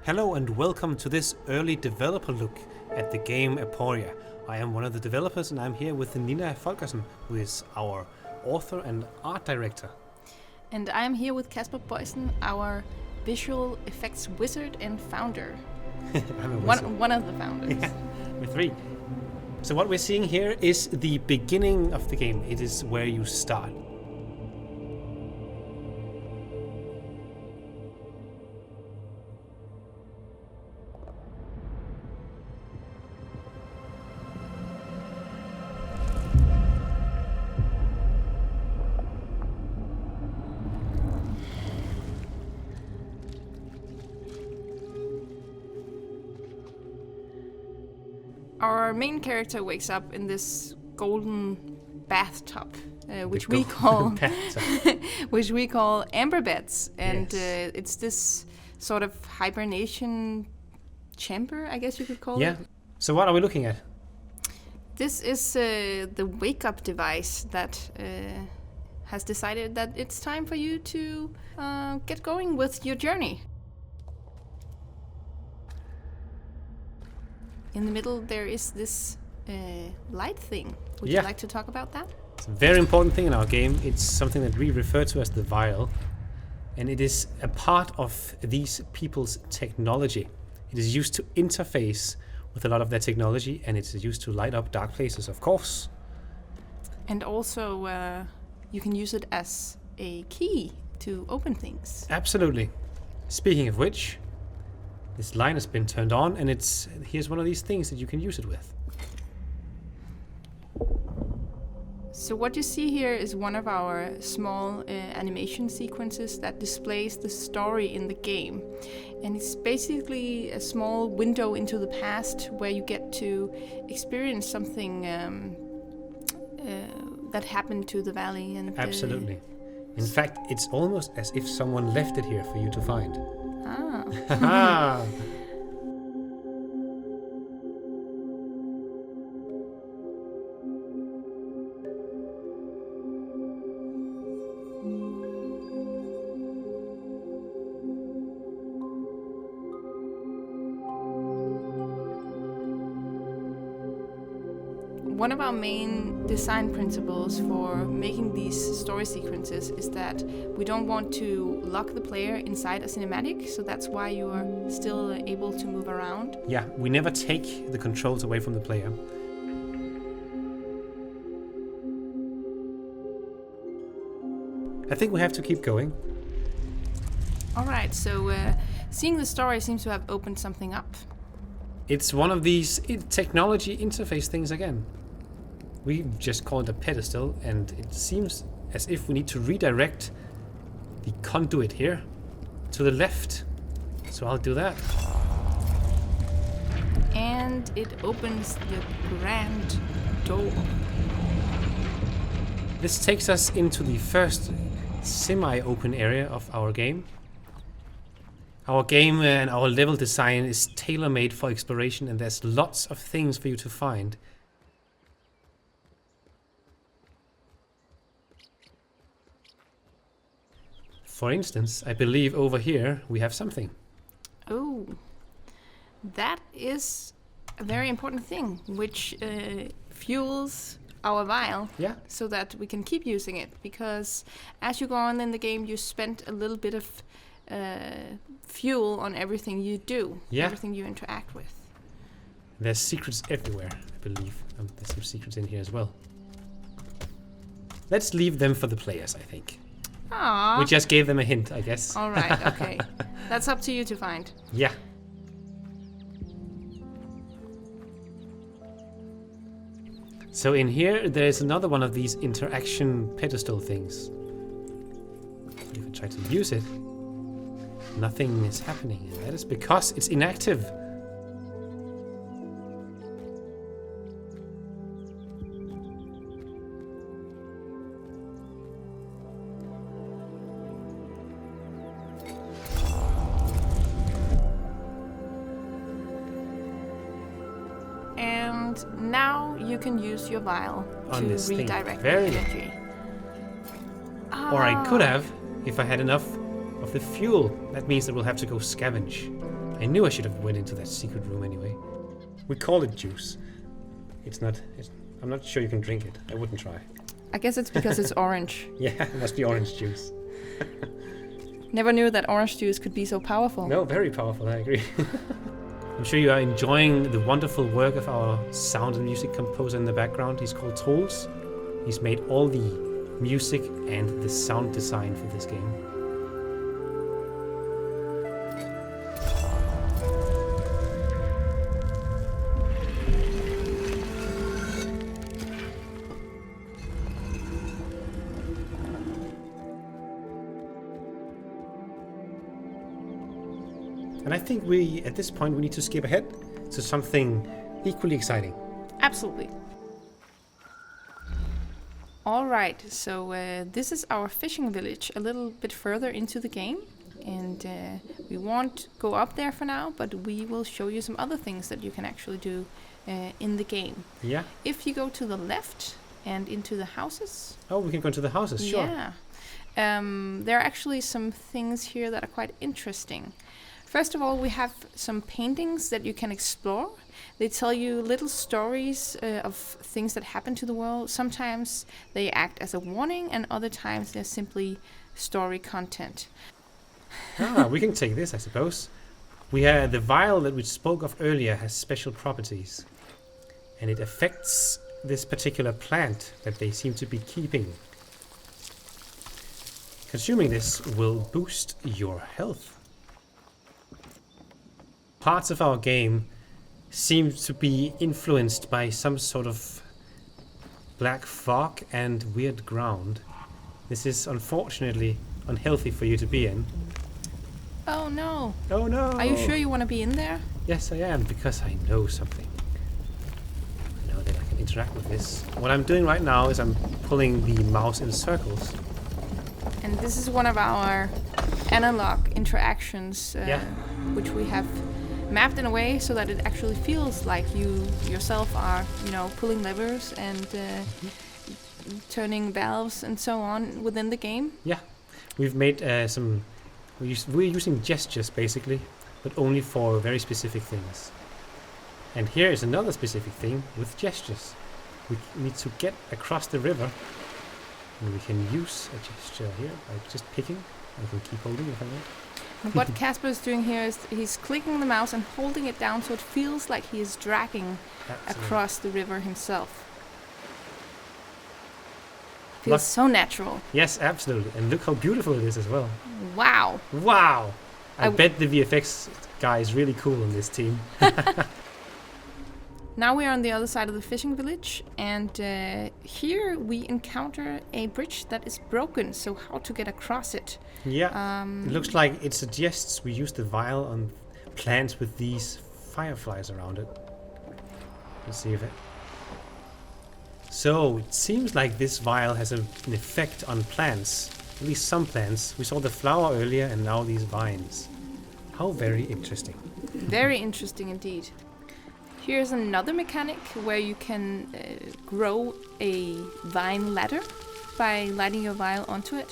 Hello and welcome to this early developer look at the game Aporia. I am one of the developers and I'm here with Nina Folkersen, who is our author and art director. And I'm here with Kasper, our visual effects wizard and founder. I'm a wizard. One of the founders. Yeah, we're three. So what we're seeing here is the beginning of the game. It is where you start. Our main character wakes up in this golden bathtub, which we call which we call amber beds, and yes. It's this sort of hibernation chamber, I guess you could call it. Yeah. So what are we looking at? This is the wake-up device that has decided that it's time for you to get going with your journey. In the middle, there is this light thing. Would you like to talk about that? It's a very important thing in our game. It's something that we refer to as the vial. And it is a part of these people's technology. It is used to interface with a lot of their technology, and it's used to light up dark places, of course. And also, you can use it as a key to open things. Absolutely. Speaking of which, this line has been turned on, and here's one of these things that you can use it with. So what you see here is one of our small animation sequences that displays the story in the game. And it's basically a small window into the past where you get to experience something that happened to the valley. And absolutely. In fact, it's almost as if someone left it here for you to find. Ah. One of our main design principles for making these story sequences is that we don't want to lock the player inside a cinematic, so that's why you are still able to move around. Yeah, we never take the controls away from the player. I think we have to keep going. Alright, so seeing the story seems to have opened something up. It's one of these technology interface things again. We just call it a pedestal, and it seems as if we need to redirect the conduit here to the left. So I'll do that. And it opens the grand door. This takes us into the first semi-open area of our game. Our game and our level design is tailor-made for exploration, and there's lots of things for you to find. For instance, I believe over here we have something. Oh, that is a very important thing, which fuels our vial, so that we can keep using it. Because as you go on in the game, you spend a little bit of fuel on everything you do, everything you interact with. There's secrets everywhere, I believe. There's some secrets in here as well. Let's leave them for the players, I think. Aww. We just gave them a hint, I guess. All right, okay. That's up to you to find. Yeah. So in here, there's another one of these interaction pedestal things. If I try to use it, nothing is happening. And that is because it's inactive. And now you can use your vial on to redirect the energy. Or I could have, if I had enough of the fuel. That means that we'll have to go scavenge. I knew I should have went into that secret room anyway. We call it juice. I'm not sure you can drink it. I wouldn't try. I guess it's because it's orange. Yeah, it must be orange juice. Never knew that orange juice could be so powerful. No, very powerful, I agree. I'm sure you are enjoying the wonderful work of our sound and music composer in the background. He's called Troels. He's made all the music and the sound design for this game. And I think at this point, we need to skip ahead to something equally exciting. Absolutely. All right, so this is our fishing village a little bit further into the game. And we won't go up there for now, but we will show you some other things that you can actually do in the game. Yeah. If you go to the left and into the houses. Oh, we can go into the houses, sure. Yeah. There are actually some things here that are quite interesting. First of all, we have some paintings that you can explore. They tell you little stories of things that happen to the world. Sometimes they act as a warning, and other times they're simply story content. We can take this, I suppose. The vial that we spoke of earlier has special properties, and it affects this particular plant that they seem to be keeping. Consuming this will boost your health. Parts of our game seem to be influenced by some sort of black fog and weird ground. This is unfortunately unhealthy for you to be in. Oh no! Oh no! Are you sure you want to be in there? Yes, I am, because I know something. I know that I can interact with this. What I'm doing right now is I'm pulling the mouse in circles. And this is one of our analog interactions, which we have mapped in a way so that it actually feels like you yourself are, pulling levers and turning valves and so on within the game. Yeah, we've made we're using gestures basically, but only for very specific things. And here is another specific thing with gestures. We need to get across the river, and we can use a gesture here by just picking. I can keep holding if I want. What Kasper is doing here is he's clicking the mouse and holding it down so it feels like he is dragging across the river himself. Feels so natural. Yes, absolutely. And look how beautiful it is as well. Wow. Wow. I bet the VFX guy is really cool on this team. Now we are on the other side of the fishing village, and here we encounter a bridge that is broken, so how to get across it. Yeah, it looks like it suggests we use the vial on plants with these fireflies around it. Let's see if it... So, it seems like this vial has an effect on plants, at least some plants. We saw the flower earlier and now these vines. How very interesting. Very interesting indeed. Here's another mechanic where you can grow a vine ladder by lighting your vial onto it.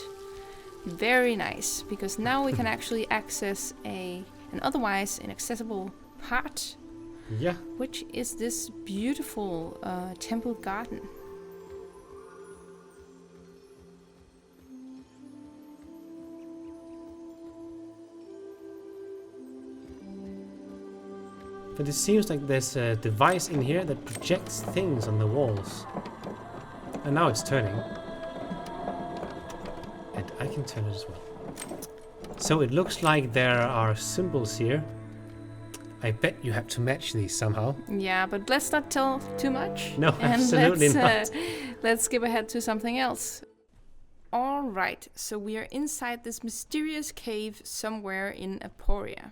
Very nice, because now we can actually access an otherwise inaccessible part. Yeah. Which is this beautiful temple garden. But it seems like there's a device in here that projects things on the walls. And now it's turning. And I can turn it as well. So it looks like there are symbols here. I bet you have to match these somehow. Yeah, but let's not tell too much. No, absolutely not. Let's skip ahead to something else. All right, so we are inside this mysterious cave somewhere in Aporia.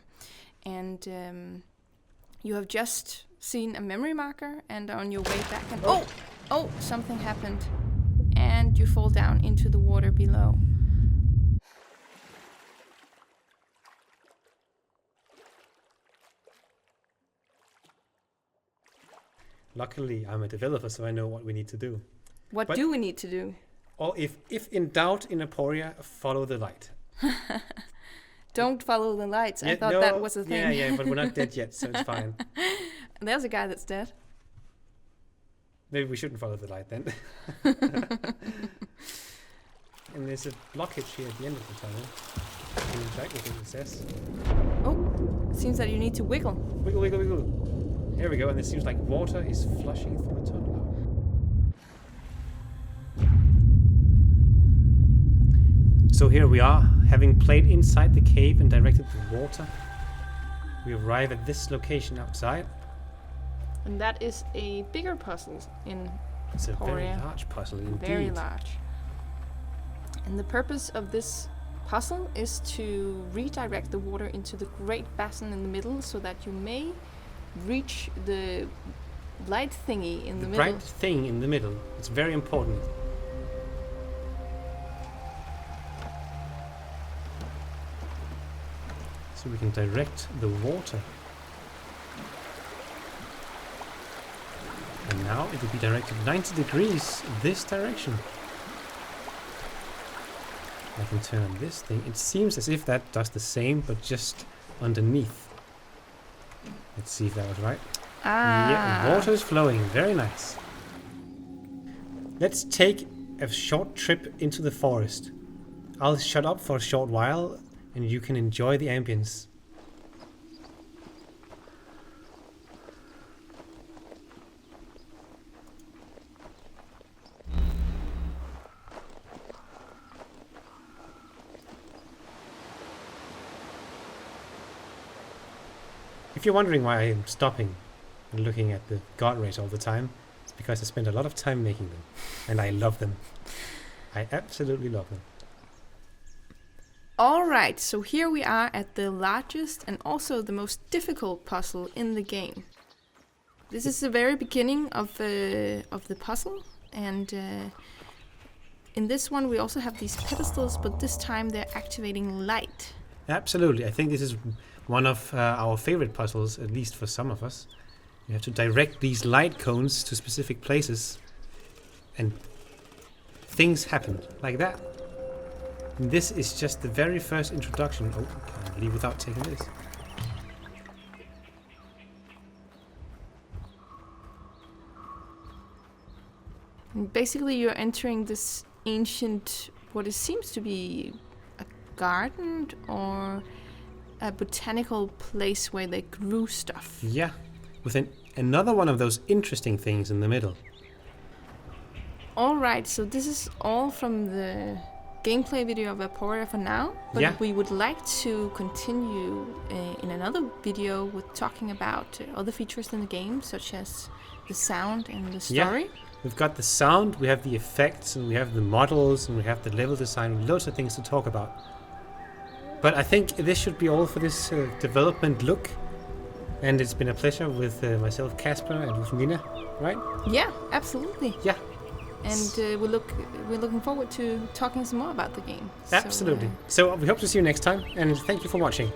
And you have just seen a memory marker and are on your way back. And oh, something happened. And you fall down into the water below. Luckily, I'm a developer, so I know what we need to do. What do we need to do? Or if in doubt in Aporia, follow the light. Don't follow the lights. I thought that was a thing. Yeah, but we're not dead yet, so it's fine. There's a guy that's dead. Maybe we shouldn't follow the light then. And there's a blockage here at the end of the tunnel. Can you check what it says? Oh, it seems that you need to wiggle. Wiggle, wiggle, wiggle. Here we go, and it seems like water is flushing through the tunnel now. So here we are, having played inside the cave and directed the water. We arrive at this location outside. And that is a bigger puzzle in Aporia. It's a very large puzzle indeed. Very large. And the purpose of this puzzle is to redirect the water into the great basin in the middle so that you may reach the light thingy in the middle. The bright thing in the middle. It's very important. So we can direct the water. And now it will be directed 90 degrees this direction. I can turn this thing. It seems as if that does the same, but just underneath. Let's see if that was right. Yeah, water is flowing. Very nice. Let's take a short trip into the forest. I'll shut up for a short while, and you can enjoy the ambience. If you're wondering why I'm stopping and looking at the god rays all the time, it's because I spend a lot of time making them, and I love them. I absolutely love them. Alright, so here we are at the largest and also the most difficult puzzle in the game. This is the very beginning of the puzzle, and in this one we also have these pedestals, but this time they're activating light. Absolutely, I think this is one of our favorite puzzles, at least for some of us. You have to direct these light cones to specific places, and things happen like that. And this is just the very first introduction. Oh, I can't leave without taking this. And basically you're entering this ancient, what it seems to be a garden or a botanical place where they grew stuff. Yeah, with another one of those interesting things in the middle. Alright, so this is all from the gameplay video of Aporia for now, but we would like to continue in another video with talking about other features in the game, such as the sound and the story. Yeah. We've got the sound, we have the effects, and we have the models, and we have the level design, loads of things to talk about. But I think this should be all for this development look. And it's been a pleasure with myself, Kasper, and with Nina, right? Yeah, absolutely. Yeah. And we're looking forward to talking some more about the game. Absolutely. So we hope to see you next time, and thank you for watching.